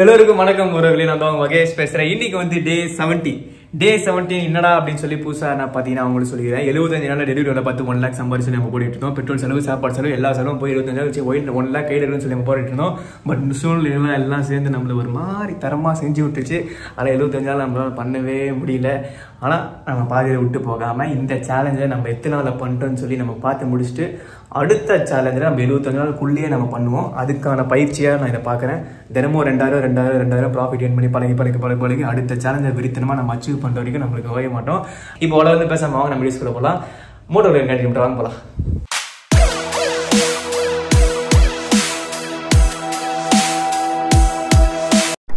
எல்லோருக்கும் வணக்கம் உறவுகளே, நான் தான் மகேஷ் பேசுறேன். இன்னைக்கு வந்து டே 17 என்னடா அப்படின்னு சொல்லி புதுசா நான் பாத்தீங்கன்னா அவங்களுக்கு சொல்லிடுறேன். 75 நாள் டெலிவரி வந்து 1 லேக் சம்பாரிச்சு நம்ம போட்டுட்டு இருந்தோம். பெட்ரோல் செலவு, சாப்பாடு செலவு, எல்லா செலவும் போய் 25 1 லேக் கையில சொல்லி நம்ம போட்டுட்டு இருந்தோம். பட் சூழ்நிலை எல்லாம் சேர்ந்து நம்மள ஒரு மாதிரி தரமா செஞ்சு விட்டுச்சு. ஆனால் 75 நாள் நம்மளால பண்ணவே முடியல. ஆனால் நம்ம பாதியில் விட்டு போகாமல் இந்த சேலஞ்சை நம்ம எத்தனை நாளில் பண்ணிட்டோம்னு சொல்லி நம்ம பார்த்து முடிச்சுட்டு அடுத்த சேலஞ்சில் நம்ம 75 நாளுக்குள்ளேயே நம்ம பண்ணுவோம். அதுக்கான பயிற்சியாக நான் இதை பார்க்குறேன். தினமும் 2000 ப்ராஃபிட் ஏன் பண்ணி பழகி அடுத்த சேலஞ்சை விரித்தனமாக நம்ம அச்சீவ் பண்ணுற வரைக்கும் நம்மளுக்கு ஓய மாட்டோம். இப்போ அவ்வளோ வந்து பேசாமல் வாங்க நம்ம வீடியோஸ்குள்ளே போகலாம். மோட்டோ கேட்டு வாங்க போகலாம்.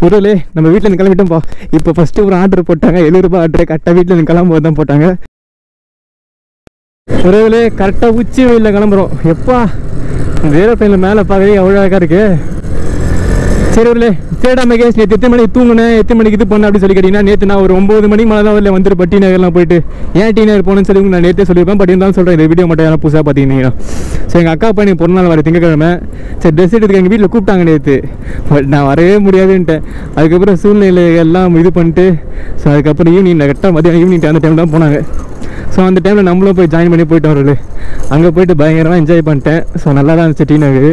உருளே நம்ம வீட்டில் இருந்து கிளம்பிட்டோம்ப்பா. இப்போ ஃபஸ்ட்டு ஒரு ஆர்டர் போட்டாங்க, 70 ரூபாய் ஆர்டர். கரெக்டாக வீட்டில் இருந்து கிளம்பும்போது தான் போட்டாங்க. உறவுலே கரெக்டாக உச்சி வெயிலில் கிளம்புறோம். எப்பா ஏரோப்ளைனில் மேலே பார்க்கவே அவ்வளோ அழகாக இருக்கு. சரி உருளே, சரிடா மகேஷ், நேற்று எத்தனை மணிக்கு தூங்குனேன், எத்தனை மணிக்கு இது பண்ண அப்படின்னு சொல்லி கேட்டிங்கன்னா, நேற்று நான் ஒரு 9 மணிக்கு மேலே தான் வரல வந்துட்டு டி நகர்லாம் போயிட்டு ஏன் டி நகர் போகணுன்னு சொல்லி நான் நேற்றே சொல்லியிருப்பேன். பட் இருந்தாலும் சொல்கிறேன், இந்த வீடியோ மட்டும் யாரும் புதுசாக பார்த்தீங்கன்னா. சரி, எங்கள் அக்கா பையனுக்கு பிறந்தநாள் வர திங்கக்கிழமை. சரி, ட்ரெஸ் எடுத்துக்க எங்கள் வீட்டில் கூப்பிட்டாங்க நேற்று. பட் நான் வரவே முடியாதுன்ட்டேன். அதுக்கப்புறம் சூழ்நிலை எல்லாம் இது பண்ணிட்டு ஸோ அதுக்கப்புறம் ஈவினிங் கரெக்டாக மதியம் ஈவினிங் அந்த டைம் தான் போனாங்க. ஸோ அந்த டைமில் நம்மளும் போய் ஜாயின் பண்ணி போயிட்டு வரல. அங்கே போயிட்டு பயங்கரமாக என்ஜாய் பண்ணிட்டேன். ஸோ நல்லா தான் இருந்துச்சு டி நகர்.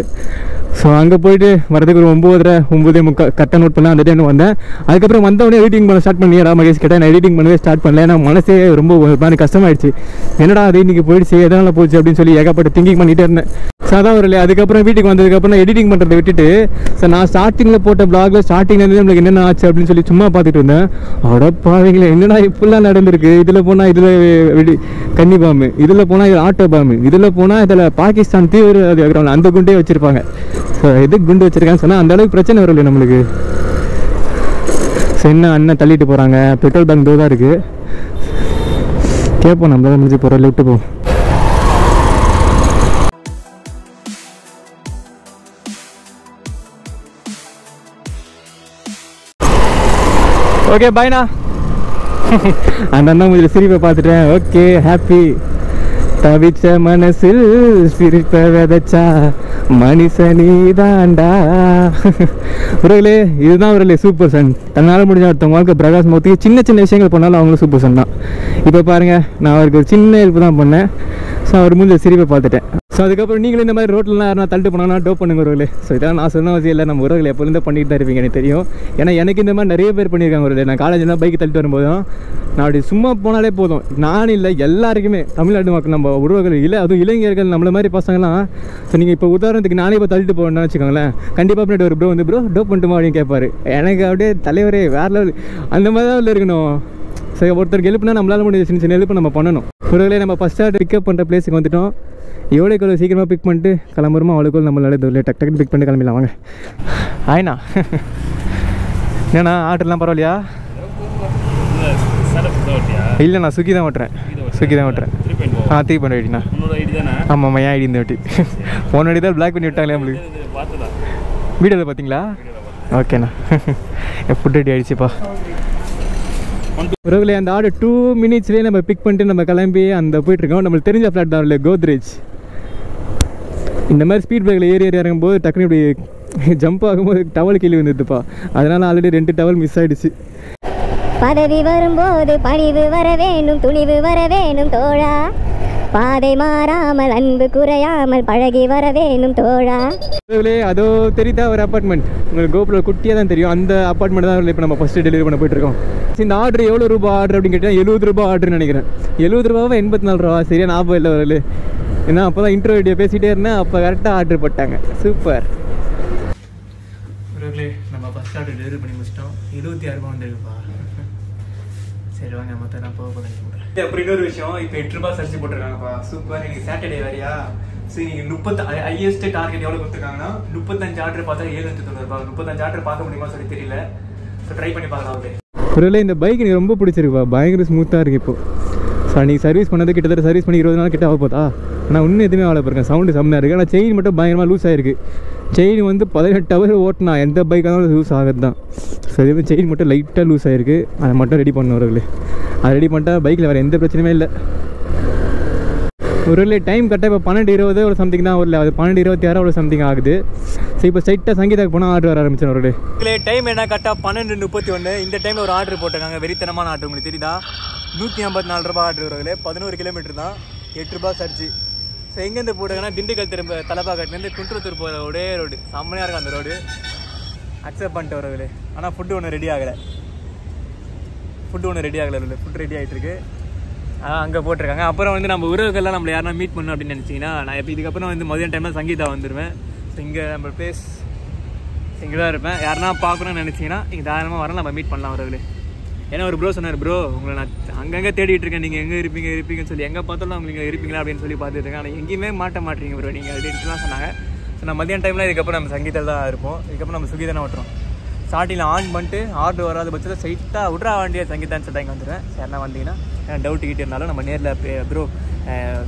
ஸோ அங்கே போயிட்டு வரதுக்கு ஒரு 9:30 கரெக்டாக நோட் பண்ணேன். அந்த டைம் வந்தேன். அதுக்கப்புறம் வந்தவொடனே எடிட்டிங் பண்ண ஸ்டார்ட் பண்ணியா மகேஷ் கேட்டேன். நான் எடிட்டிங் பண்ணவே ஸ்டார்ட் பண்ணல. ஏன்னா மனசே ரொம்ப மாதிரி கஷ்டமாயிடுச்சு. என்னடா அது இன்றைக்கி போயிடுச்சு, எதனால் போச்சு அப்படின்னு சொல்லி ஏகப்பட்ட திங்கிங் பண்ணிகிட்டே இருந்தேன். ஸோ அதான் வரல. அதுக்கப்புறம் வீட்டுக்கு வந்ததுக்கப்புறம் நான் எடிட்டிங் பண்ணுறதை விட்டுட்டு ஸோ நான் ஸ்டார்டிங்கில் போட்ட பிளாகில் ஸ்டார்டிங்லேருந்து நம்மளுக்கு என்னென்ன ஆச்சு அப்படின்னு சொல்லி சும்மா பார்த்துட்டு இருந்தேன். அடப்பாவீங்களே, என்னடா இப்படிலாம் நடந்திருக்கு. இதில் போனால் இதில் கன்னி பாம்பு, இதில் போனால் இது ஆட்டோ பாம்பு, இதில் போனால் இதில் பாகிஸ்தான் தீவிர அந்த குண்டே வச்சுருப்பாங்க. ஸோ எதுக்கு குண்டு வச்சுருக்கான்னு சொன்னால் அந்த அளவுக்கு பிரச்சனை வரல நம்மளுக்கு. ஸோ என்ன அண்ணன் தள்ளிட்டு போகிறாங்க. பெட்ரோல் பேங்க் தான் இருக்குது. கேட்போம், நம்ம தான் முடிஞ்சு போகிறோம். விட்டு போவோம். ஓகே பாய்ண்ணா. அந்த அண்ணா முடிஞ்ச சிரிப்பை பார்த்துட்டேன். Okay happy. தவிச்ச மனசில் சிரிப்ப விதைச்சா மனுஷனி தாண்டா. உறவுகளே, இதுதான் உறவுகளே சூப்பர் சன். தன்னால் முடிஞ்ச ஒருத்தவங்க வாழ்க்கை பிரகாஷ் மௌத்துக்கு சின்ன சின்ன விஷயங்கள் பண்ணாலும் அவங்களும் சூப்பர் சன் தான். இப்போ பாருங்கள், நான் அவருக்கு ஒரு சின்ன ஹெல்ப் தான் பண்ணேன். ஸோ அவர் முடிஞ்ச சிரிப்பை பார்த்துட்டேன். ஸோ அதுக்கப்புறம் நீங்களும் இந்த மாதிரி ரோட்லாம் யாரும் தள்ளிட்டு போனாங்கன்னா டோப் பண்ணுங்க உறவுகளே. ஸோ இதெல்லாம் நான் சொன்ன அவசியம் இல்லை. நம்ம உறவுகளை எப்போலேருந்து பண்ணிட்டு தான் இருப்பீங்க, எனக்கு தெரியும். ஏன்னா எனக்கு இந்த மாதிரி நிறைய பேர் பண்ணியிருக்காங்க உறவுகளே. நான் காலேஜ்லாம் பைக் தள்ளிட்டு வரும்போதும் நான் அப்படி சும்மா போனாலே போதும், நான் இல்லை எல்லாருக்குமே தமிழ்நாட்டு மக்கள் நம்ம உறவுகள் இல்லை, அதுவும் இளைஞர்கள் நம்மள மாதிரி பசங்களாம். ஸோ நீங்கள் இப்போ உதாரணத்துக்கு நானே இப்போ தள்ளிட்டு போகணும்னு வச்சுக்கோங்களேன், கண்டிப்பாக பின்னாடி ஒரு ப்ரோ வந்து ப்ரோ டோப் பண்ணிட்டுமா அப்படின்னு கேட்பாரு. எனக்கு அப்படியே தலைவரே வேறு லெவல் அந்த மாதிரி தான் இருக்கணும். சரி, ஒருத்தருக்கு எழுப்புனா நம்மளால முடிஞ்ச சின்ன சின்ன எழுப்பு நம்ம பண்ணணும். ஒருவேளை நம்ம ஃபஸ்ட் ஸ்டார்ட் பிக்கப் பண்ணுற பிளேஸுக்கு வந்துட்டோம். எவ்வளோக்கு சீக்கிரமாக பிக் பண்ணிட்டு கிளம்புறோமோ அவ்வளோக்கு நம்மளால டக்கு டக்குன்னு பிக் பண்ணிட்டு கிளம்பிடலாம். வாங்க. ஆயினா என்னண்ணா ஆட்டோலாம் பரவாயில்லையா? இல்லைண்ணா ஸ்விக்கி தான் ஓட்டுறேன். 3.8ண்ணா. ஆமாம், என் ஐடி இந்த வாட்டி போன ஐடி தான் பிளாக் பண்ணி விட்டாங்களே நம்மளுக்கு. வீடியோவில் பார்த்தீங்களா? ஓகேண்ணா. ஃபுட் ரெடி ஆகிடுச்சிப்பா. உறவுகளே, அந்த ஆர்டர் 2 மினிட்ஸ்லேயே நம்ம பிக் பண்ணிட்டு நம்ம கிளம்பி அந்த போயிட்டுருக்கோம். நம்மளுக்கு தெரிஞ்ச ஃப்ளாட் தான் இல்லை, கோத்ரேஜ். இந்த மாதிரி ஸ்பீட் பிரேக்கில் ஏறி இறங்கும்போது டக்குனு இப்படி ஜம்ப் ஆகும்போது டவல் கீழே வந்துடுதுப்பா. அதனால் ஆல்ரெடி 2 டவல் மிஸ் ஆகிடுச்சு. பதவி வரும்போது பணிவு வர வேணும், துணிவு வர வேணும் தோழா. பாதை மாறாமல் அன்பு குறையாமல் பழகி வர வேணும் தோழா. அதோ தெரியுதா ஒரு அப்பார்ட்மெண்ட், உங்களுக்கு கோபுரம் குட்டியாக தான் தெரியும். அந்த அப்பார்ட்மெண்ட் தான் இப்போ நம்ம ஃபஸ்ட்டு டெலிவரி பண்ண போயிட்டுருக்கோம். இந்த ஆர்டர் எவ்வளோ ரூபா ஆர்டர் அப்படின்னு கேட்டால் 70 ரூபா ஆர்டர்னு நினைக்கிறேன். 70 ரூபாவா 84 ரூபா சரியா ஞாபகம் இல்லை வரல. ஏன்னா அப்போ தான் இன்டர்வியூ வீடியோ பேசிகிட்டே இருந்தேன், அப்போ கரெக்டாக ஆர்டர் போட்டாங்க. சூப்பர். நம்ம ஃபஸ்ட் ஆர்டர் டெலிவரி பண்ணி முடிச்சிட்டோம். 76 ரூபா வந்துருக்குப்பா. சரி வாங்க, மற்ற நான் போக போகிறேன். அப்புறம் இன்னொரு விஷயம், இப்போ 8 ரூபாய் சரிச்சு போட்டிருக்காங்கப்பா. சூப்பர். இன்னைக்கு சாட்டர்டே வேறையா? சரி, நீங்கள் ஹையஸ்ட் டார்கெட் எவ்வளோ கொடுத்துருக்காங்கன்னா 35 ஆர்டர் பார்த்தா 790 ரூபாய். 35 ஆர்டர் பார்க்க முடியுமா சொல்லி தெரியல. ஸோ ட்ரை பண்ணி பார்க்கலாம். ஒருவேளை இந்த பைக் எனக்கு ரொம்ப பிடிச்சிருக்குப்பா, பயங்கர ஸ்மூத்தாக இருக்குது. இப்போது ஸோ நீங்கள் சர்வீஸ் பண்ணது கிட்டத்தட்ட சர்வீஸ் பண்ணி 20 நாள் கிட்ட ஆக போதா. ஆனால் இன்னும் எதுவுமே ஆகலை பாருங்க. சவுண்டு செம்மையாக இருக்குது. ஆனால் செயின் மட்டும் பயங்கரமாக லூஸ் ஆகிருக்கு. செயின் வந்து 18 ஹவர் ஓட்டினா எந்த பைக்காக இருந்தாலும் லூஸ் ஆகிறது தான். ஸோ இதுவே செயின் மட்டும் லைட்டாக லூஸ் ஆகிருக்கு. அதை மட்டும் ரெடி பண்ணவர்களே. அதை ரெடி பண்ணிட்டா பைக்கில் வேறு எந்த பிரச்சனையுமே இல்லை. ஒரு டைம் கரெக்டாக இப்போ 12:20 ஒரு சம்திங் தான் வரல, அது 12:26 ஒரு சம்திங் ஆகுது. ஸோ இப்போ ஸ்ட்ரைட்டாக சங்கீதாக்கு போனால் ஆர்டர் வர ஆரம்பிச்சேன். ஒரு டைம் என்ன கரெக்டாக 12:31. இந்த டைமில் ஒரு ஆர்டர் போட்டிருக்காங்க, வெறித்தனமான ஆர்டர். உங்களுக்கு தெரியுதா? 154 ரூபா ஆர்டர் வரல, 11 கிலோமீட்டர் தான், 8 ரூபா சர்ஜி. ஸோ எங்கேருந்து போட்டாங்கன்னா திண்டுக்கல் திரும்ப தலப்பாக்கட்டுலேருந்து குன்றத்தூர் போகிற ஒரே ரோடு, செம்மையாக இருக்கும் அந்த ரோடு. அக்செப்ட் பண்ணிட்டு வரவில்லை. ஆனால் ஃபுட்டு ஒன்றும் ரெடி ஆகலை, ஃபுட் ரெடி ஆகிட்டு இருக்கு. அங்கே போட்டிருக்காங்க. அப்புறம் வந்து நம்ம உறவுகள்லாம் நம்மளை யாரா மீட் பண்ணணும் அப்படின்னு நினச்சிங்கன்னா, நான் இப்போ இதுக்கப்புறம் வந்து மதியம் டைமில் சங்கீதா வந்துடுவேன். ஸோ இங்கே நம்ம பிளேஸ் இங்கே தான் இருப்பேன். யாருன்னா பார்க்கணும்னு நினச்சிங்கன்னா இங்கே தாராளமாக வரலாம், நம்ம மீட் பண்ணலாம் உறவுகளே. ஏன்னா ஒரு ப்ரோ சொன்னார், ப்ரோ உங்களை நான் அங்கங்கே தேடிட்டு இருக்கேன், நீங்கள் எங்கே இருப்பீங்கன்னு சொல்லி, எங்கே பார்த்தாலும் உங்களுக்கு இருப்பீங்களா அப்படின்னு சொல்லி பார்த்துட்டு இருக்கேன். ஆனால் எங்கேயுமே மாட்டீங்க ப்ரோ நீங்கள் அப்படின்ட்டுலாம் சொன்னாங்க. ஸோ நான் மதியம் டைமில் இதுக்கப்புறம் நம்ம சங்கீதத்தில் தான் இருப்போம். இதுக்கப்புறம் நம்ம சுகி தானே ஓட்டுறோம். ஸ்டார்டிங்கில் ஆன் பண்ணிட்டு ஆர்டர் வராத பட்சத்தில் சைட்டாக விட்றா வண்டியை சங்கீதான்னு சொல்லிட்டு இங்கே வந்துடுவேன். சரிண்ணா வந்தீங்கன்னா ஏன்னா டவுட் கிட்டே இருந்தாலும் நம்ம நேரில் ப்ரோ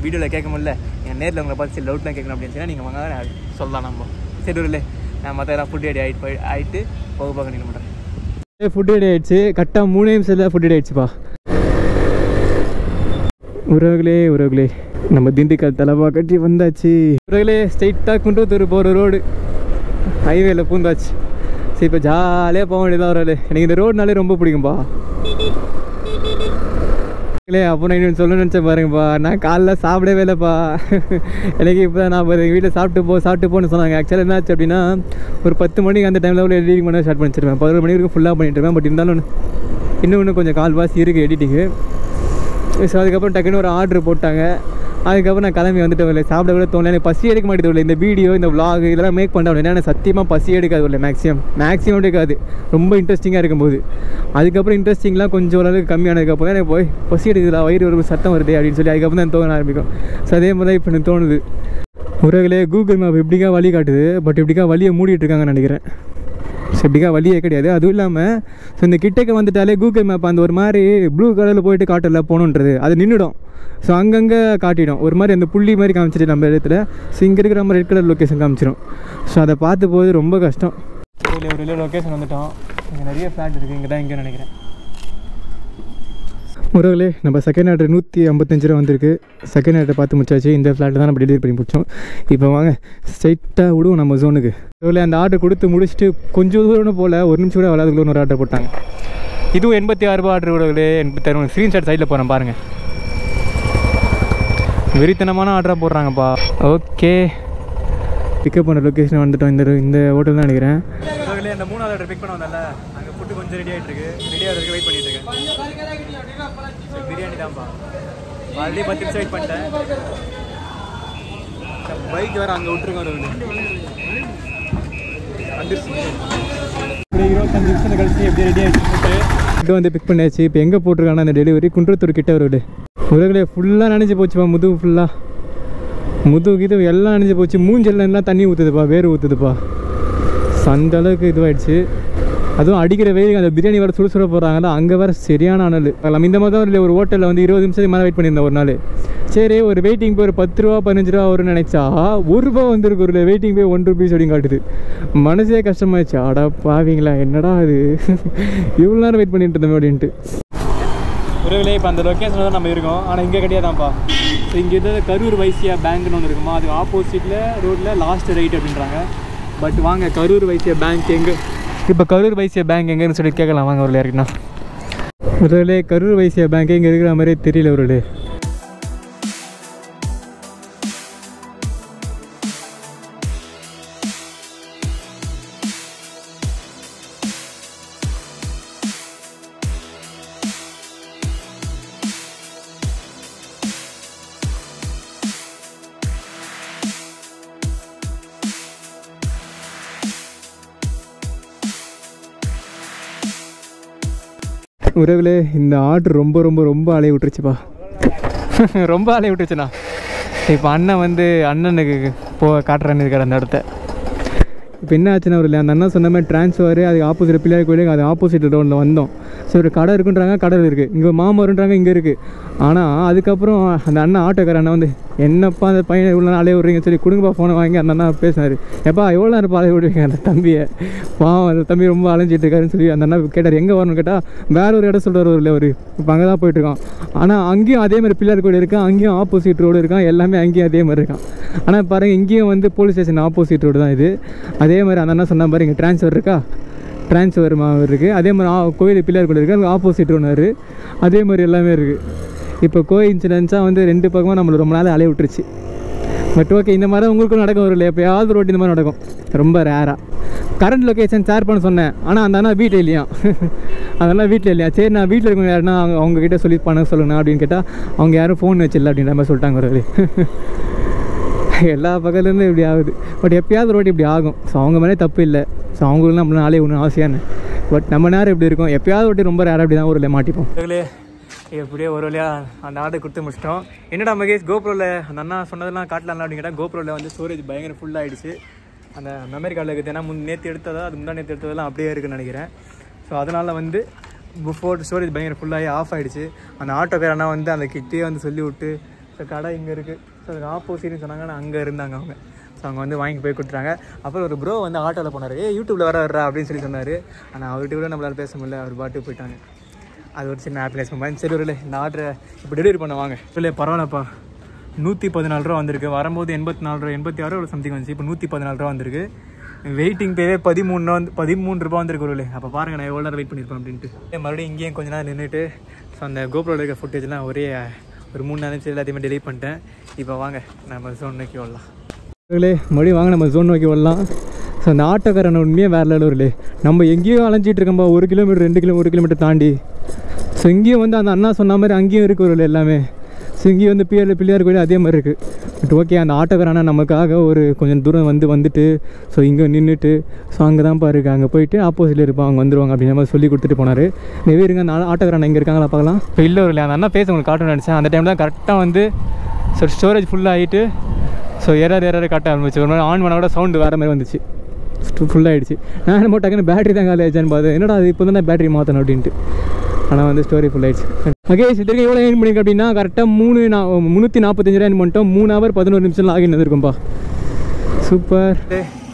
வீடியோவில் கேட்க முடியல, என் நேரில் உங்களை பார்த்து சில டவுட்லாம் கேட்கணும் அப்படின்னு சொன்னால் நீங்கள் வாங்க சொல்லலாம். நம்ம சரி இல்லை நான் மற்ற எல்லாம் ஃபுட் ரெடி ஆகிட்டு போக நீங்கள் பண்ணுறேன். ஃபுட் ரெடி ஆகிடுச்சு, கரெக்டாக 3 நிமிஷத்தில் ஃபுட் ரெடி ஆகிடுச்சுப்பா. உறவுகளே நம்ம திண்டுக்கல் தலப்பாக்கட்டி வந்தாச்சு. உறவுகளே ஸ்ட்ரைட்டாக குன்றத்தூர் போகிற ரோடு ஹைவேல பூந்தாச்சு. சரி இப்போ ஜாலியாக போக வேண்டியதான் உறவுகளே. எனக்கு இந்த ரோடுனாலே ரொம்ப பிடிக்கும்பா. அப்போ நான் இன்னும் சொல்ல நினச்சேன் பாருங்கப்பா, நான் காலைல சாப்பிடவே இல்லைப்பா. எனக்கு இப்போ தான் நான் எங்கள் வீட்டில் சாப்பிட்டு போன்னு சொன்னாங்க. ஆக்சுவலாக என்னாச்சு அப்படின்னா, ஒரு 10 மணிக்கு அந்த டைமில் எடிட்டிங் பண்ண ஸ்டார்ட் பண்ணிச்சிருவேன். 11 மணி வரைக்கும் ஃபுல்லாக பண்ணிட்டு இருப்பேன். பட் இருந்தாலும் இன்னும் கொஞ்சம் கால்வாசி இருக்குது எடிட்டிங்கு. ஸோ அதுக்கப்புறம் டக்குன்னு ஒரு ஆர்டர் போட்டாங்க. அதுக்கப்புறம் நான் கிளம்பி வந்துட்டு வரல, சாப்பிட கூட தோணலை. எனக்கு பசி எடுக்க மாட்டேது இல்லை. இந்த வீடியோ இந்த vlog இதெல்லாம் மேக் பண்ணுறேன். ஏன்னா சத்தியமாக பசி எடுக்காது இல்லை, மேக்ஸிமம் எடுக்காது ரொம்ப இன்ட்ரெஸ்டிங்காக இருக்கும்போது. அதுக்கப்புறம் இன்ட்ரெஸ்டிங்லாம் கொஞ்சம் ஓரளவுக்கு கம்மியானதுக்கப்புறம் எனக்கு போய் பசி எடுக்குதுல, வயிறு ஒரு சத்தம் வருது அப்படின்னு சொல்லி அதுக்கப்புறம் தான் தோண ஆரம்பிக்கும். ஸோ அதே மாதிரி தான் இப்போ எனக்கு தோணுது. உறவுகளே கூகுள் மேப் இப்படிக்கா வழி காட்டுது, பட் இப்படிக்கா வழியை மூடிட்டு இருக்காங்கன்னு நினைக்கிறேன். ஸோ இப்படிக்கா வழியே கிடையாது. அதுவும் இல்லாமல் ஸோ இந்த கிட்டக்க வந்துட்டாலே கூகுள் மேப் அந்த ஒரு மாதிரி ப்ளூ கலரில் போயிட்டு காட்டல போகணுன்றது அது நின்றுடும். ஸோ அங்கங்கே காட்டிடும், ஒரு மாதிரி அந்த புள்ளி மாதிரி காமிச்சிட்டு நம்ம இடத்துல. ஸோ இங்கே இருக்கிற நம்ம ரெட் கலர் லொக்கேஷன் காமிச்சிடும். ஸோ அதை பார்த்து போது ரொம்ப கஷ்டம். ஒரு லொக்கேஷன் வந்துட்டோம். இங்கே நிறைய ஃப்ளாட் இருக்குது, இங்கே தான் இங்கே நினைக்கிறேன். உறவுகளே நம்ம செகண்ட் ஆர்டர் 155 ரூபா வந்திருக்கு. செகண்ட் ஆர்டர் பார்த்து முடிச்சாச்சு. இந்த ஃப்ளாட்டில் தான் நம்ம டெலிவரி பண்ணி முடிச்சோம். இப்போ வாங்க ஸ்ட்ரைட்டாக விடுவோம் நம்ம ஜோனுக்கு. உறவுகளே அந்த ஆர்டர் கொடுத்து முடிச்சுட்டு கொஞ்சம் தூரம் போல் 1 நிமிஷம் கூட வராதுக்குள்ள ஒரு ஆர்டர் போட்டாங்க. இதுவும் 86 ரூபா ஆர்டர். உறவுகளே 86 ஸ்க்ரீன்ஷாட் சைடில் போகிறேன் பாருங்கள். வெறித்தனமான ஆர்டராக போடுறாங்கப்பா. ஓகே பிக்கப் பண்ண லொக்கேஷன் வந்துட்டோம். இந்த ஹோட்டல் தான் நினைக்கிறேன். அந்த 3வது ஆர்டர் பிக் பண்ண வந்தால அங்கே ஃபுட்டு கொஞ்சம் ரெடி ஆகிட்டு இருக்கு. ரெடி ஆகிறதுக்கு வெயிட் பண்ணிட்டு இருக்கேன். பிரியாணி தான்ப்பா. ஆல்ரெடி 10 நிமிஷம் வெயிட் பண்ணிட்டேன். பைக் வேறு அங்கே விட்டுருக்கோம். ஒரு 25 நிமிஷம் கழிச்சு எப்படி ரெடி ஆகிட்டு இங்கே வந்து பிக் பண்ணியாச்சு. இப்போ எங்கே போட்டிருக்காங்கன்னா அந்த டெலிவரி குன்றத்தூர் கிட்ட வருது. உலகளே ஃபுல்லாக நினைஞ்சு போச்சுப்பா. முதுகு இது எல்லாம் நினைஞ்சு போச்சு. மூஞ்செல்லாம் தண்ணி ஊற்றுதுப்பா, வேறு ஊற்றுதுப்பா. அந்த அளவுக்கு இதுவாகிடுச்சு. அதுவும் அடிக்கிற வெயிலுக்கு அந்த பிரியாணி வேறு சுட போடுறாங்களா, அங்கே வேறு சரியான அனல். நம்ம இந்த மாதிரி தான் இல்லை, ஒரு ஹோட்டலில் வந்து 20 நிமிஷத்துக்கு மேலே வெயிட் பண்ணியிருந்தேன் ஒரு நாள். சரி ஒரு வெயிட்டிங் போய் ஒரு 10 ரூபா 15 ரூபா வரும்னு நினச்சா ₹1 வந்திருக்கு. ஒரு வெயிட்டிங் போய் ₹1 அப்படின்னு காட்டுது. மனசே கஷ்டமாயிடுச்சு. அடா பாவீங்களா, என்னடா அது இவ்வளோ நேரம் வெயிட் பண்ணிட்டு இருந்தோம் அப்படின்ட்டு. உறவுகளே இப்போ அந்த லொக்கேஷனில் தான் நம்ம இருக்கோம். ஆனால் இங்கே கிடையாதான்ப்பா. ஸோ இங்கே இருக்கிறது கரூர் வைசியா பேங்க்னு ஒன்று இருக்குமா, அது ஆப்போசிட்டில் ரோட்டில் லாஸ்ட் ரைட் அப்படின்றாங்க. பட் வாங்க கரூர் வைசியா பேங்க் எங்கே, இப்போ கரூர் வைசியா பேங்க் எங்கேன்னு சொல்லி கேட்கலாம் வாங்க. ஒரு யாருக்குண்ணா உறவுகளே கரூர் வைசியா பேங்க் இங்கே இருக்கிற மாதிரியே தெரியல. உறவுகளே உறவுகளே இந்த ஆர்டர் ரொம்ப அலைய விட்டுருச்சுப்பா. ரொம்ப அலைய விட்டுருச்சுண்ணா. இப்போ அண்ணன் வந்து அண்ணனுக்கு காட்டுறேன்னு இருக்கார் அந்த இடத்த. இப்போ என்ன ஆச்சுன்னா ஒரு அந்த அண்ணா சொன்ன மாதிரி ட்ரான்ஸ்ஃபர் அதுக்கு ஆப்போசிட் பிள்ளையார் கோயிலுக்கு அது ஆப்போசிட் ரோடில் வந்தோம். ஸோ ஒரு கடை இருக்குன்றாங்க, கடை இருக்குது, இங்கே மாமா வருன்றாங்க, இங்கே இருக்குது. ஆனால் அதுக்கப்புறம் அந்த அண்ணா ஆட்டோக்கார அண்ணா வந்து என்னப்பா அந்த பையனை இவ்வளோ நாள் அலைய விட்றீங்கன்னு சொல்லி கொடுங்கப்பா ஃபோனை வாங்கி அந்த அண்ணா பேசினார். எப்பா எவ்வளோ நேரம் அலைய விடுவீங்க அந்த தம்பியை, அந்த தம்பி ரொம்ப அலைஞ்சிட்டு இருக்காருன்னு சொல்லி அந்த அண்ணா கேட்டார். எங்கே வரணும்னு கேட்டால் வேற ஒரு இடம் சொல்கிறார் ஒரு அவர், இப்போ அங்கே தான் போயிட்டுருக்கான். ஆனால் அங்கேயும் அதே மாதிரி பிள்ளையார் கோயில் இருக்கான், அங்கேயும் ஆப்போசிட் ரோடு இருக்கான், எல்லாமே அங்கேயும் அதே மாதிரி இருக்கான். ஆனால் பாருங்கள் இங்கேயும் வந்து போலீஸ் ஸ்டேஷன் ஆப்போசிட் ரோடு தான் இது. அதே மாதிரி அந்த அண்ணா சொன்ன பாருங்க ட்ரான்ஸ்ஃபர் இருக்கா, ட்ரான்ஸ்ஃபர் இருக்குது. அதே மாதிரி கோயில் பிள்ளையார் கோயில் இருக்குது, ஆப்போசிட் ஒன்று அதே மாதிரி எல்லாமே இருக்குது. இப்போ கோஇன்சிடென்ஸாக வந்து 2 பக்கமாக நம்மளை ரொம்ப நாள் அலைய விட்டுருச்சு. பட் ஓகே, இந்த மாதிரி உங்களுக்கும் நடக்கும் ஒரு இல்லை, எப்போயாவது ரோட்டு இந்த மாதிரி நடக்கும், ரொம்ப ரேராக. கரண்ட் லொக்கேஷன் ஷேர் பண்ண சொன்னேன், ஆனால் அந்த அண்ணா வீட்டில் இல்லையா, அதெல்லாம் வீட்டில் இல்லையா. சரி நான் வீட்டில் இருக்கவங்க யாருன்னா அவங்ககிட்ட சொல்லி பண்ண சொல்லுங்கண்ணா அப்படின்னு கேட்டால் அவங்க யாரும் ஃபோன் வச்சிடல அப்படின்ற மாதிரி சொல்லிட்டாங்க ஒரு எல்லா பக்கத்துலேருந்து இப்படி ஆகுது. பட் எப்போயாவது ரோடு இப்படி ஆகும். ஸோ அவங்க மேலே தப்பு இல்லை. ஸோ அவங்களுக்கு நம்மளால ஆளே ஒன்றும் அவசியானு. பட் நம்ம நேரம் இப்படி இருக்கும், எப்போயாவது ரோட்டி ரொம்ப ரேராக அப்படி தான் ஒரு மாட்டிப்போம். எப்படியே ஒரு வழியாக அந்த ஆர்டர் கொடுத்து முடிச்சிட்டோம். என்னடா மகேஷ் கோப்ரோவில் அந்த அண்ணா சொன்னதெல்லாம் காட்டலாம் அப்படின்னு கேட்டால் கோப்ரோவில் வந்து ஸ்டோரேஜ் பயங்கர ஃபுல்லாகிடுச்சு. அந்த மெமரி கார்டில் இருக்குது, ஏன்னா நேற்று எடுத்ததா அது முன்னாடி நேற்று எடுத்ததெல்லாம் அப்படியே இருக்குன்னு நினைக்கிறேன். ஸோ அதனால் வந்து பிஃபோர் ஸ்டோரேஜ் பயங்கர ஃபுல்லாகி ஆஃப் ஆகிடுச்சு. அந்த ஆட்டோக்காரனா வந்து அந்த கிட்டே வந்து சொல்லி விட்டு ஸோ கடை இங்கே இருக்குது, ஸோ அதுக்கு ஆப்போசிட்னு சொன்னாங்க. ஆனால் அங்கே இருந்தாங்க அவங்க. ஸோ அவங்க வந்து வாங்கி போய் கொடுத்துட்டாங்க. அப்புறம் ஒரு ப்ரோ வந்து ஆட்டோவில் போனார், யூடியூப்பில் வர்றா அப்படின்னு சொல்லி சொன்னார். ஆனால் அவர்கிட்ட கூட நம்மளால் பேச முடியல, அவர் பாட்டு போயிட்டாங்க. அது ஒரு சின்ன ஹாப்பினஸ் மூமெண்ட். சரி இல்லை இந்த ஆர்டரை இப்போ டெலிவரி பண்ண வாங்க. இல்லை பரவாயில்லப்பா, 114 ரூபா வந்திருக்கு. வரும்போது 84 ரூபா 86 ரூபா சம்திங் வந்துச்சு. இப்போ 114 ரூபா வந்திருக்கு. வெயிட்டிங் பேவே 13 ரூபா வந்திருக்கு ஒரு. அப்போ பாருங்கள் நான் எவ்வளோ நேரம் வெயிட் பண்ணியிருப்பேன் அப்படின்ட்டு. மறுபடியும் இங்கேயும் கொஞ்ச நேரம் நின்றுட்டு ஸோ அந்த கோப்ரோவில் இருக்க ஃபுட்டேஜ்லாம் ஒரே ஒரு 3 நாள் எல்லாத்தையுமே டெலிட் பண்ணிட்டேன். இப்போ வாங்க நம்ம ஜோன் நோக்கி வரலாம். மறுபடியும் வாங்க நம்ம ஜோன் நோக்கி வரலாம். ஸோ அந்த ஆட்டோக்காரன் உண்மையாக வேறு லெவலில் இல்லை. நம்ம எங்கேயும் அலைஞ்சிட்டு இருக்கோம்பா, 1 கிலோமீட்டர் 2 கிலோமீட்டர் தாண்டி. ஸோ இங்கேயும் வந்து அந்த அண்ணா சொன்ன மாதிரி அங்கேயும் இருக்குது ஒரு எல்லாமே. ஸோ இங்கேயும் வந்து பிள்ளையார் கோயில் அதே மாதிரி இருக்குது. பட் ஓகே, அந்த ஆட்டோக்காரனா நமக்காக ஒரு கொஞ்சம் தூரம் வந்துட்டு ஸோ இங்கே நின்றுட்டு ஸோ அங்கே தான் இருக்குது, அங்கே போயிட்டு ஆப்போசிட்டில் இருப்பான், அவங்க வந்துடுவாங்க அப்படின்ற மாதிரி சொல்லி கொடுத்துட்டு போனார். நெவே இருங்க, அந்த ஆட்டோக்காரன் இங்கே இருக்காங்களா பார்க்கலாம். இப்போ இல்லை ஒரு அந்த அண்ணா பேச உங்களுக்கு காட்டணும்னு நினச்சேன். அந்த டைம் தான் கரெக்டாக வந்து ஸோ ஸ்டோரேஜ் ஃபுல்லாகிட்டு ஸோ எரர் காட்ட ஆரம்பிச்சு. ஒரு மாதிரி ஆன் பண்ண கூட சவுண்டு வேறு மாதிரி வந்துச்சு, ஃபுல்லாகிடுச்சு. நான் என்ன டக்குன்னு பேட்டரி தான் காலி ஆயிடுச்சான்னு பார்த்தேன். என்னடா அது இப்போ தான் பேட்டரி மாற்றணும் அப்படின்ட்டு. ஆனால் வந்து ஸ்டோரி ஃபுல் ஆயிடுச்சு. ஓகே, இதுக்கு எவ்வளோ ஏர்ன் பண்ணிங்க அப்படின்னா கரெக்டாக 345 ரூபா ஏர்ன் பண்ணிட்டோம். 3 ஹவர் 11 நிமிஷம் லாகின் வந்துருக்கும்பா. சூப்பர்.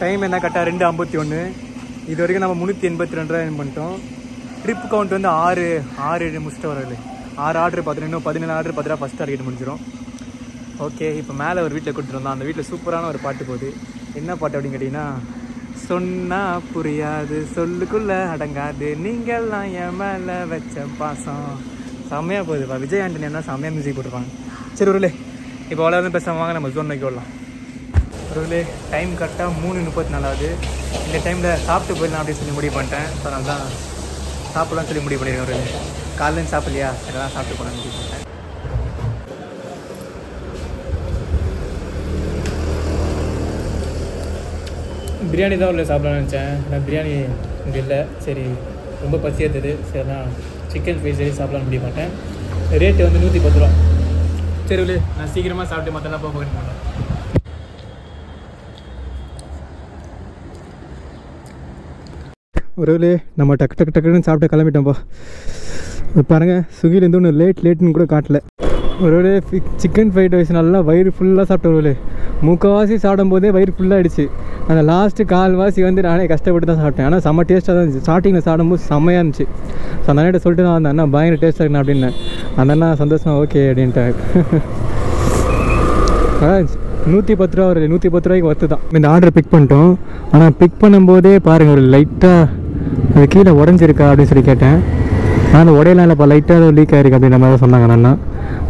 டைம் என்ன கரெக்டாக 2:51. இது வரைக்கும் நம்ம 382 ரூபா ஏர்ன் பண்ணிட்டோம். ட்ரிப் கவுண்ட் வந்து 6 முடிச்சுட்டு வரல. 6 ஆர்டர் பார்த்துட்டு இன்னும் 17 ஆர்டர் பார்த்துட்டா ஃபஸ்ட் டார்கெட் முடிஞ்சிடும். ஓகே, இப்போ மேலே ஒரு வீட்டில் கொடுத்துட்டு வந்தோம். அந்த வீட்டில் சூப்பரான ஒரு பாட்டு போகுது. என்ன பாட்டு அப்படின்னு கேட்டிங்கன்னா, சொன்னா புரியாது சொல்லுக்குள்ள அடங்காது நீங்கள்லாம் என் மேலே வச்ச பாசம். செம்மையாக போகுதுப்பா. விஜய் ஆண்டனி என்ன செம்மையாக மியூசிக் போட்டிருப்பாங்க. சரி ஒருலே இப்போ அவ்வளோ பேசாமல் வாங்க நம்ம ஜோன் நோக்கி வரலாம். ஒருலே டைம் கரெக்டாக 3:34 ஆகுது. இந்த டைமில் சாப்பிட்டு போயிடலாம் அப்படின்னு சொல்லி முடிவு பண்ணிட்டேன். ஸோ அதனால தான் சாப்பிட்லான்னு சொல்லி முடிவு பண்ணியிருக்கேன். ஒரு காலையில் சாப்பிட்லையா, அதெல்லாம் சாப்பிட்டு போகலான்னு முடிவு பண்ணிட்டேன். பிரியாணி தான் உள்ள சாப்பிடலான்னு நினச்சேன். ஆனால் பிரியாணி இங்கே இல்லை. சரி ரொம்ப பசி எடுத்தது. சரி நான் சிக்கன் ஃப்ரை சரி சாப்பிடலான்னு முடிய மாட்டேன். ரேட்டு வந்து 110 ரூபா. சரி இல்லை நான் சீக்கிரமாக சாப்பிட்டு மற்றெல்லாம் போக போகிறேன். ஒரு நம்ம டக்குன்னு சாப்பிட்டு கிளம்பிட்டோம்ப்பா. பாருங்கள் ஸ்விக்கிலேருந்து ஒன்று லேட்டுன்னு கூட காட்டல. ஒரு சிக்கன் ஃப்ரைட் ரைஸ் நல்லா வயிறு ஃபுல்லாக சாப்பிட்ட. ஒரு முக்கால்வாசி சாப்பிடும் போதே வயிறு ஃபுல்லாகிடுச்சு. அந்த லாஸ்ட்டு கால்வாசி வந்து நானே கஷ்டப்பட்டு தான் சாப்பிட்டேன். ஆனால் செம்ம டேஸ்ட்டாக தான் இருந்துச்சு. ஸ்டார்டிங்கில் சாப்பிடும்போது செம்மையாக இருந்துச்சு. ஸோ அந்த அண்ணா சொல்லிட்டு தான் அந்த அண்ணா பயங்கர டேஸ்ட்டாக இருக்குண்ணா அப்படின்னு. அந்த அண்ணா சந்தோஷமாக ஓகே அப்படின்ட்டாங்க. 110 ரூபா ஒரு 110 ரூபாய்க்கு ஒர்த்து தான். இந்த ஆர்டர் பிக் பண்ணிட்டோம். ஆனால் பிக் பண்ணும்போதே பாருங்கள் ஒரு லைட்டாக அது கீழே உடஞ்சிருக்கா அப்படின்னு சொல்லி கேட்டேன். ஆனால் அந்த உடையெல்லாம் இல்லைப்பா, லைட்டாக லீக் ஆகிருக்கு அப்படின்ற மாதிரி தான் சொன்னாங்க அண்ணா.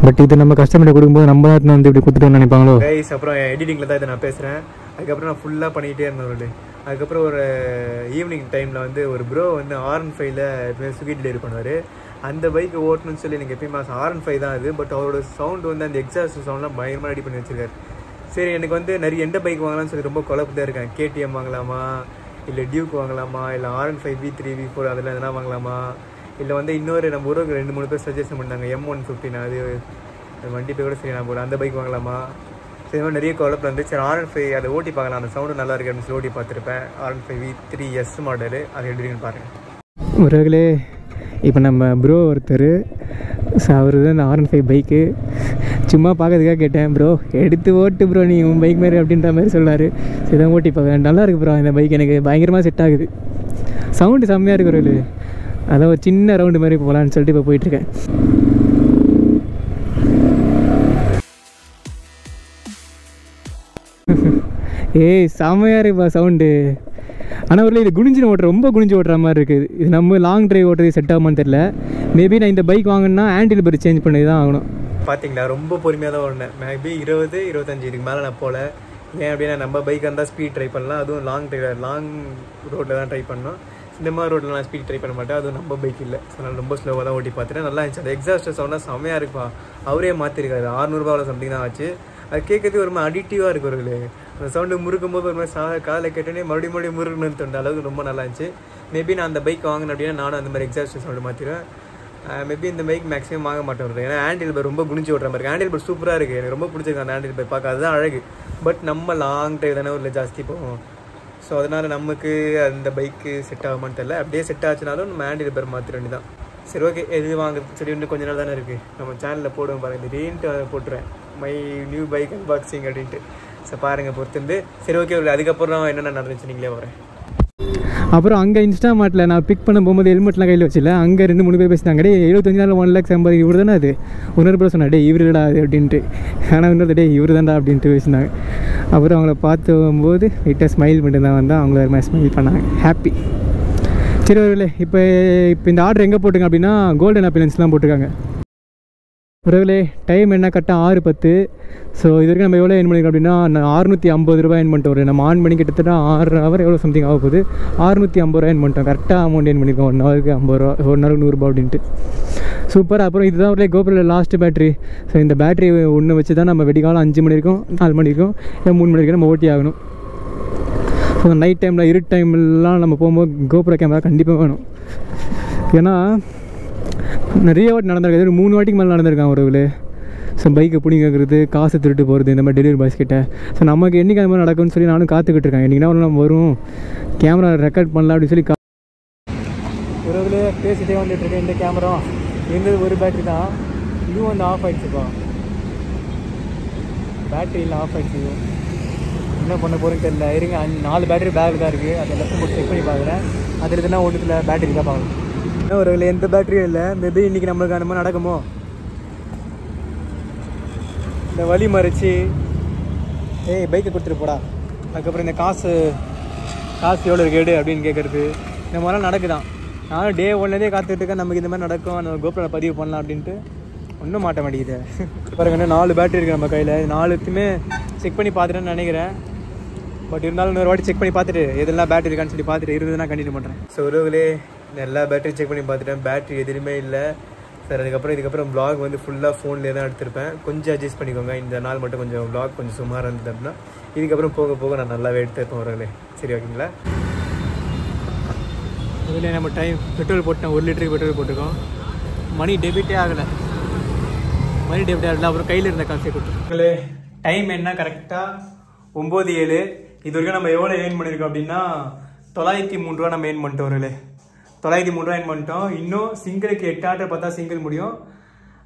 பட் இது நம்ம கஸ்டமர்கிட்ட கொடுக்கும்போது நம்ம தான் வந்து இப்படி கொடுத்துட்டோம்னு நினைப்பாங்களோ. கைஸ் அப்புறம் எடிட்டிங்கில் தான் இதை நான் பேசுகிறேன். அதுக்கப்புறம் நான் ஃபுல்லாக பண்ணிக்கிட்டே இருந்தேன். அதுக்கப்புறம் ஒரு ஈவினிங் டைமில் வந்து ஒரு ப்ரோ வந்து R15 ஸ்விக்கி டெலிவரி பண்ணுவார். அந்த பைக் ஓட்டணும்னு சொல்லி எனக்கு எப்பயுமே R15 தான் அது. பட் அவரோட சவுண்டு வந்து அந்த எக்ஸாஸ்ட் சவுண்ட்லாம் பயங்கரமாக ரெடி பண்ணி வச்சுருக்காரு. சரி எனக்கு வந்து நிறைய எந்த பைக் வாங்கலாம்னு சொல்லி ரொம்ப குழப்பம் தான் இருக்கேன். KTM வாங்கலாமா, இல்லை டியூக் வாங்கலாமா, இல்லை R15 V3 V4 அதெல்லாம் எதனா வாங்கலாமா, இல்லை வந்து இன்னொரு நம்ம ஊருக்கு 2-3 பேர் சஜஷன் பண்ணாங்க M115 அது வண்டி போய் கூட சரி நான் போகிறேன் அந்த பைக் வாங்கலாமா, சரி மாதிரி நிறைய குழப்பம் வந்து சரி R15 அதை ஓட்டி பார்க்கலாம், அந்த சவுண்டு நல்லா இருக்குது அப்படின்னு சொல்லி ஓட்டி பார்த்துருப்பேன். R15 V3S மாடலு, அது எப்படின்னு பாருங்கள். உறவுகளே, இப்போ நம்ம ப்ரோ ஒருத்தர் அவர் தான் இந்த R15 பைக்கு சும்மா பார்க்கறதுக்காக கேட்டேன். ப்ரோ எடுத்து ஓட்டு ப்ரோ நீ உன் பைக் மாதிரி அப்படின்ற மாதிரி சொல்லார். சரி தான் ஓட்டி பார்க்குறேன். நல்லா இருக்குது ப்ரோ இந்த பைக், எனக்கு பயங்கரமாக செட் ஆகுது. சவுண்டு செம்மையாக இருக்குது ஒரு அதான் ஒரு சின்ன ரவுண்டு மாதிரி போகலான்னு சொல்லிட்டு இப்போ போயிட்டுருக்கேன். ஏய் செம்மையாக இருக்குப்பா சவுண்டு. ஆனால் ஒரு இது குனிஞ்சு ஓட்டுற ரொம்ப குனிஞ்சு ஓட்டுற மாதிரி இருக்குது. இது நம்ம லாங் ட்ரைவ் ஓட்டுறது செட் ஆகுமான்னு தெரியல. மேபி நான் இந்த பைக் வாங்கினா ஹேண்டில் பேர் சேஞ்ச் பண்ணி தான் ஆகணும். பார்த்தீங்களா ரொம்ப பொறுமையாக தான் ஓடினேன். மேபி 20-25 இதுக்கு மேலே நான் போகல. ஏன் அப்படின்னா நம்ம பைக் இருந்தால் ஸ்பீட் ட்ரை பண்ணலாம், அதுவும் லாங் ரோட்டில் தான் ட்ரை பண்ணோம். இந்த மாதிரி ரோட்டில் நான் ஸ்பீட் ட்ரை பண்ண மாட்டேன், அதுவும் நம்ம பைக் இல்லை. ஸோ நான் ரொம்ப ஸ்லோவாக தான் ஓட்டி பார்த்துட்டேன். நல்லா இருந்துச்சு. அந்த எக்ஸாஸ்ட் சவுண்டாக செம்மையாக இருக்குப்பா. அவரே மாற்றிருக்காரு. 600 சம்திங் தான் ஆச்சு. அது கேட்கறதுக்கு ஒரு மாதிரி அடிக்டிவாக இருக்கு. ஒரு அந்த சவுண்டு முறுக்கும் போது ஒரு மாதிரி காலை கேட்டோன்னே மறுபடியும் முறுக்கணும்னு தோன்ற அளவுக்கு ரொம்ப நல்லா இருந்துச்சு. மேபி நான் அந்த பைக் வாங்கினேன் அப்படின்னா நானும் அந்த மாதிரி எக்ஸாஸ்ட் சவுண்டு மாற்றிடுவேன். மேபி இந்த பைக் மேக்ஸிமம் வாங்க மாட்டேன். ஏன்னா ஹேண்டில் பேர் ரொம்ப குனிஞ்சு ஓட்டுற மாதிரி. ஹேண்டில் பேர் சூப்பராக இருக்குது, எனக்கு ரொம்ப பிடிச்சிருக்கு அந்த ஹேண்டில் பேர் பார்க்க. அதுதான் அழகு. பட் நம்ம லாங் ட்ரைவ் தானே ஒரு ஜாஸ்தி போவோம். ஸோ அதனால் நமக்கு அந்த பைக்கு செட் ஆகுமான்னு தெரியல. அப்படியே செட் ஆச்சுனாலும் நம்ம ஹேண்டில் பேர் மாற்றிட வேண்டியதான். சரி ஓகே, எது வாங்குறது சரி இன்னும் கொஞ்ச நாள் தானே இருக்குது. நம்ம சேனலில் போடுவோம் பாருங்கள், திடீர்னு போட்டுருவேன் மை நியூ பைக் அன்பாக்சிங் அப்படின்ட்டு. ஸோ பாருங்கள் பொறுத்திருந்து. சரி ஓகே, அதுக்கப்புறம் என்னென்ன நடந்துச்சு நீங்களே வரேன். அப்புறம் அங்கே இன்ஸ்டாமார்ட்டில் நான் பிக் பண்ண போகும்போது ஹெல்மெட்லாம் கையில் வச்சில்ல, அங்கே 2-3 பேர் பேசினாங்க. டே 75 நாள் 1 லேக் சம்பாதி இவர் தானே அது. இன்னொரு பேர் சொன்னா டே இவர் இல்லடா அது அப்படின்ட்டு. ஆனால் இன்னொரு டே இவர் தான்டா அப்படின்ட்டு பேசினாங்க. அப்புறம் அவங்கள பார்த்து போகும்போது லைட்டாக ஸ்மைல் பண்ணிட்டு தான் வந்தால் அவங்கள ஒரு மாதிரி ஸ்மைல் பண்ணாங்க. ஹாப்பி. சரி வரவில்லை, இப்போ இந்த ஆர்டர் எங்கே போட்டுருங்க அப்படின்னா கோல்டன் அப்பியன்ஸ்லாம் போட்டிருக்காங்க. உறவுகளே டைம் என்ன கரெக்டாக 6:10. ஸோ இது வரைக்கும் நம்ம எவ்வளோ ஏர்ன் பண்ணிக்கிறோம் அப்படின்னா 650 ரூபா ஏர்ன் பண்ணிட்டோம். நம்ம ஆன் பண்ணி கிட்டத்தட்ட 6 ஹவர் எவ்வளோ சம்திங் ஆக போகுது. 650 ரூபா ஏர்ன் பண்ணிட்டோம். கரெக்டாக அமௌண்ட் ஏர்ன் பண்ணியிருக்கோம். 1 ஹவருக்கு 50 ரூபா, 1 ஹவருக்கு 100 ரூபா அப்படின்ட்டு. சூப்பர். அப்புறம் இதுதான் ஒரு கோபுரில் லாஸ்ட்டு பேட்ரி. ஸோ இந்த பேட்ரி ஒன்று வச்சு தான் நம்ம வெடிகாலம் 5 மணி இருக்கும், 4 மணி இருக்கும், இல்லை 3 மணி வரைக்கும் நம்ம ஓட்டி ஆகணும். ஸோ நைட் டைமில் இருட்டு டைம்லாம் நம்ம போகும்போது கோபுர கேமரா கண்டிப்பாக வேணும். ஏன்னா நிறைய வாட்டி நடந்திருக்காது, 3 வாட்டிக்கு மேலே நடந்திருக்கான் ஒரு. ஸோ பைக்கை பிடிங்கிறது, காசு திருட்டு போகிறது, இந்த மாதிரி டெலிவரி பாய்ஸ் கிட்ட. ஸோ நமக்கு என்றைக்கு அந்த மாதிரி நடக்கும்னு சொல்லி நானும் காத்துக்கிட்டு இருக்கேன். என்றைக்குனா ஒரு நம்ம வரும் கேமரா ரெக்கார்ட் பண்ணலாம் அப்படின்னு சொல்லி ஒரு பேசிகிட்டே வந்துட்டுருக்கேன். இந்த கேமரா இருந்தது ஒரு பேட்ரி தான், இதுவும் வந்து ஆஃப் ஆகிடுச்சுப்பா. பேட்டரியில் ஆஃப் ஆகிடுச்சு. என்ன பண்ண போகிறேன்னு தெரியல. இருங்க, 4 பேட்டரி பேக் தான் இருக்குது. அதை லெஃப்ட் போட்டு செக் பண்ணி பார்க்குறேன். அதில் எதுனா ஒன்றுத்தில் பேட்டரி தான் பார்க்கணும். இன்னும் ஒரு எந்த பேட்டரியும் இல்லை. மேபி இன்றைக்கி நம்மளுக்கு அந்த மாதிரி நடக்குமோ. இந்த வழி மறைச்சி பைக்கை கொடுத்துட்டு போடா. அதுக்கப்புறம் இந்த காசு எவ்வளோ கேடு அப்படின்னு கேட்குறது, இந்த மாதிரிலாம் நடக்குதான். நானும் டே 1லேருந்தே காத்துக்கிட்டு இருக்கேன், நமக்கு இந்த மாதிரி நடக்கும், நம்ம கோப்ரோவில் பதிவு பண்ணலாம் அப்படின்ட்டு. ஒன்றும் மாட்ட மாட்டேங்குது. பாருங்க 4 பேட்டரி இருக்குது நம்ம கையில். 4த்துமே செக் பண்ணி பார்த்துட்டேன்னு நினைக்கிறேன். பட் இருந்தாலும் இன்னொரு வாட்டி செக் பண்ணி பார்த்துட்டு எதெல்லாம் பேட்டரி இருக்கான்னு சொல்லி பார்த்துட்டு இருந்ததுன்னா கண்டினியூ பண்ணுறேன். ஸோ உறவுகளே எல்லா பேட்டரி செக் பண்ணி பார்த்துட்டேன், பேட்டரி எதுவுமே இல்லை சார். இதுக்கப்புறம் வ்ளாக் வந்து ஃபுல்லாக ஃபோன்லேயே தான் எடுத்திருப்பேன். கொஞ்சம் அட்ஜஸ்ட் பண்ணிக்கோங்க. இந்த நாள் மட்டும் கொஞ்சம் வ்ளாக் கொஞ்சம் சுமாராக இருந்தது அப்படின்னா இதுக்கப்புறம் போக நான் நல்லாவே எடுத்துருப்பேன் உறவுகளே. சரி ஓகேங்களா. இதில் நம்ம டைம் பெட்ரோல் போட்டேன், 1 லிட்டருக்கு பெட்ரோல் போட்டிருக்கோம். மணி டெபிட்டே ஆகலை. அப்புறம் கையில் இருந்த காசே கொடுத்துருங்களே. டைம் என்ன கரெக்டாக 9:07. இது வரைக்கும் நம்ம எவ்வளோ ஏர்ன் பண்ணியிருக்கோம் அப்படின்னா 903 ரூபா நம்ம ஏர்ன் பண்ணிட்டோம். ஒரு 903 ரூபா ஏர்ன் பண்ணிட்டோம். இன்னும் சிங்கிளுக்கு 8 ஆர்டர் பார்த்தா சிங்கிள் முடியும்.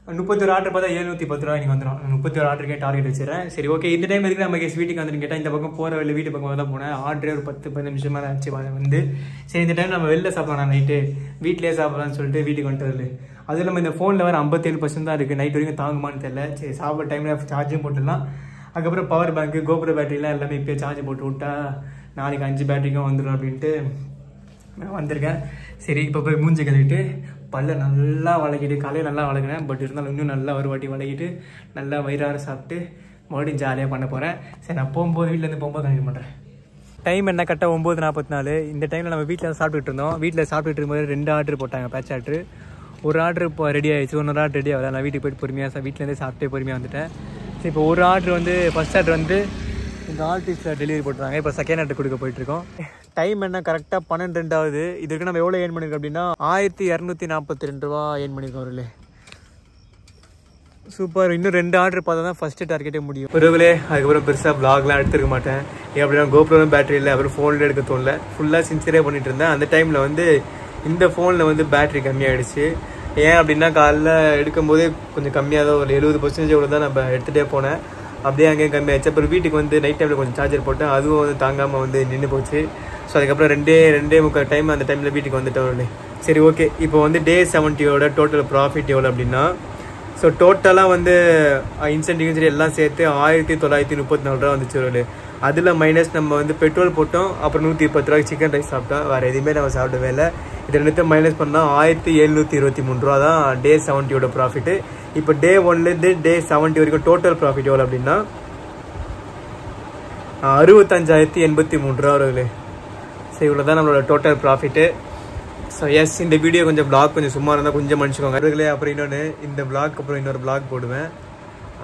31 ஆர்டர் பார்த்தா 710 ரூபா இன்றைக்கி வந்துடும். 31 ஆர்டருக்கே டார்கெட் வச்சுறேன். சரி ஓகே. இந்த டைம் எதுக்கு நம்ம வீட்டுக்கு வந்துட்டு கேட்டால் இந்த பக்கம் போகிற வெளில வீட்டு பக்கம் தான் போனேன். ஆர்டரே ஒரு 10-15 நிமிஷமாக தான் ஆச்சு வந்து. சரி இந்த டைம் நம்ம வெளில சாப்பிடலாம், நைட்டு வீட்டிலே சாப்பிட்லான்னு சொல்லிட்டு வீட்டுக்கு வந்துட்டு. அதுவும் நம்ம இந்த ஃபோனில் வர 57% தான் இருக்குது. நைட் வரைக்கும் தாங்குமான்னு தெரியல. சரி சாப்பிட்ற டைமில் சார்ஜும் போட்டுடலாம். அதுக்கப்புறம் பவர் பேங்க்கு, கோபுர பேட்டரிலாம் எல்லாமே இப்போயே சார்ஜ் போட்டு விட்டா நாளைக்கு 5 பேட்டரிக்கும் வந்துடும் அப்படின்ட்டு நான் வந்திருக்கேன். சரி இப்போ போய் மூஞ்சி கழுவிட்டு பல்ல நல்லா வளக்கிட்டு, காலையில் நல்லா வளர்க்குறேன். பட் இருந்தாலும் இன்னும் நல்லா ஒரு வாட்டி வளக்கிட்டு நல்லா வயிறார சாப்பிட்டு மறுபடியும் ஜாலியாக பண்ண போகிறேன். சரி நான் வீட்டிலேருந்து போகும்போது கண்டினியூ பண்ணுறேன். டைம் என்ன கரெக்டாக 9:44. இந்த டைமில் நம்ம வீட்டில் சாப்பிட்டுட்டு இருந்தோம். வீட்டில் சாப்பிட்டுட்டு இருக்கும்போது 2 ஆர்டர் போட்டாங்க, பேட்ச் ஆர்டர். ஒரு ஆர்டர் இப்போ ரெடி ஆகிடுச்சு, 1 ஆர்டர் ரெடி ஆகல. நான் வீட்டுக்கு போய்ட்டு பொறுமையாக வீட்டிலேருந்தே சாப்பிட்டே பொறுமையாக வந்துட்டேன். சரி இப்போ ஒரு ஆர்டர் வந்து ஃபஸ்ட் ஆர்டர் வந்து இந்த ஆல்டிஸில் டெலிவரி போட்டுருவாங்க. இப்போ செகண்ட் ஆர்டர் கொடுக்க போயிட்டுருக்கோம். டைம் என்ன கரெக்டாக 12:02 ஆகுது. இது வரைக்கும் நம்ம எவ்வளோ ஏர்ன் பண்ணியிருக்கோம் அப்படின்னா 1242 ரூபா ஏர்ன் பண்ணியிருக்கோம். ஒரு சூப்பர். இன்னும் 2 ஆர்டர் பார்த்தா தான் ஃபஸ்ட்டு டார்கெட்டே முடியும். ஒருவேளை அதுக்கப்புறம் பெருசாக ப்ளாக்லாம் எடுத்துருக்க மாட்டேன். அப்படின்னா கோப்ரோவும் பேட்டரி இல்லை, அப்புறம் ஃபோனில் எடுக்க தோணல. ஃபுல்லாக சின்சியராக பண்ணிட்டு இருந்தேன். அந்த டைமில் வந்து இந்த ஃபோனில் வந்து பேட்டரி கம்மியாகிடுச்சு. ஏன் அப்படின்னா காலைல எடுக்கும்போதே கொஞ்சம் கம்மியாக தான், ஒரு 70% எவ்வளோ தான் நம்ம எடுத்துகிட்டே போனேன். அப்படியே அங்கேயும் கம்மியாகிடுச்சு. அப்புறம் வீட்டுக்கு வந்து நைட் டைமில் கொஞ்சம் சார்ஜர் போட்டேன், அதுவும் வந்து தாங்காமல் வந்து நின்று போச்சு. ஸோ அதுக்கப்புறம் 2.25 டைம் அந்த டைமில் வீட்டுக்கு வந்துட்டேன். சரி ஓகே, இப்போ வந்து டே 70யோட டோட்டல் ப்ராஃபிட் எவ்வளோ அப்படின்னா, ஸோ டோட்டலாக வந்து இன்சென்டிவ் சரி எல்லாம் சேர்த்து 1934 ரூபா வந்துச்சு ஒரு. அதில் மைனஸ் நம்ம வந்து பெட்ரோல் போட்டோம், அப்புறம் 110 ரூபாய்க்கு சிக்கன் ரைஸ் சாப்பிட்டோம். வேறு எதுவுமே நம்ம சாப்பிடவே இல்லை. இது ரெண்டுத்தையும் மைனஸ் பண்ணால் 1723 ரூபா தான் டே 70யோட ப்ராஃபிட்டு. இப்போ டே 1லேருந்து டே 70 வரைக்கும் டோட்டல் ப்ராஃபிட் எவ்வளோ அப்படின்னா 65,083 ரூபா வருது. ஸோ இவ்வளோ தான் நம்மளோட டோட்டல் ப்ராஃபிட்டு. ஸோ எஸ், இந்த வீடியோ கொஞ்சம் ப்ளாக் கொஞ்சம் சும்மா இருந்தால் கொஞ்சம் மன்னிச்சுக்கோங்க. அப்புறம் இன்னொன்று, இந்த ப்ளாக் அப்புறம் இன்னொரு ப்ளாக் போடுவேன்.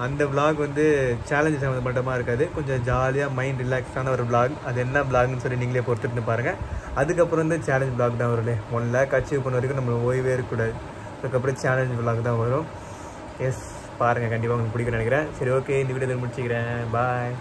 அந்த வ்ளாக் வந்து சேலஞ்சு சம்மந்தப்பட்டமாக இருக்காது, கொஞ்சம் ஜாலியாக மைண்ட் ரிலாக்ஸான ஒரு வ்ளாக். அது என்ன வ்ளாக்னு சொல்லி நீங்களே பொறுத்துட்டு பாருங்கள். அதுக்கப்புறம் வந்து சேலஞ்ச் வ்ளாக் தான் வரும். 1 லேக் அச்சீவ் பண்ண வரைக்கும் நம்மளுக்கு ஓய்வே இருக்கக்கூடாது. அதுக்கப்புறம் சேலஞ்ச் வ்ளாக் தான் வரும். எஸ், பாருங்கள், கண்டிப்பாக உங்களுக்கு பிடிக்கும்னு நினைக்கிறேன். சரி ஓகே, இந்த வீடியோ முடிச்சுக்கிறேன். பாய்.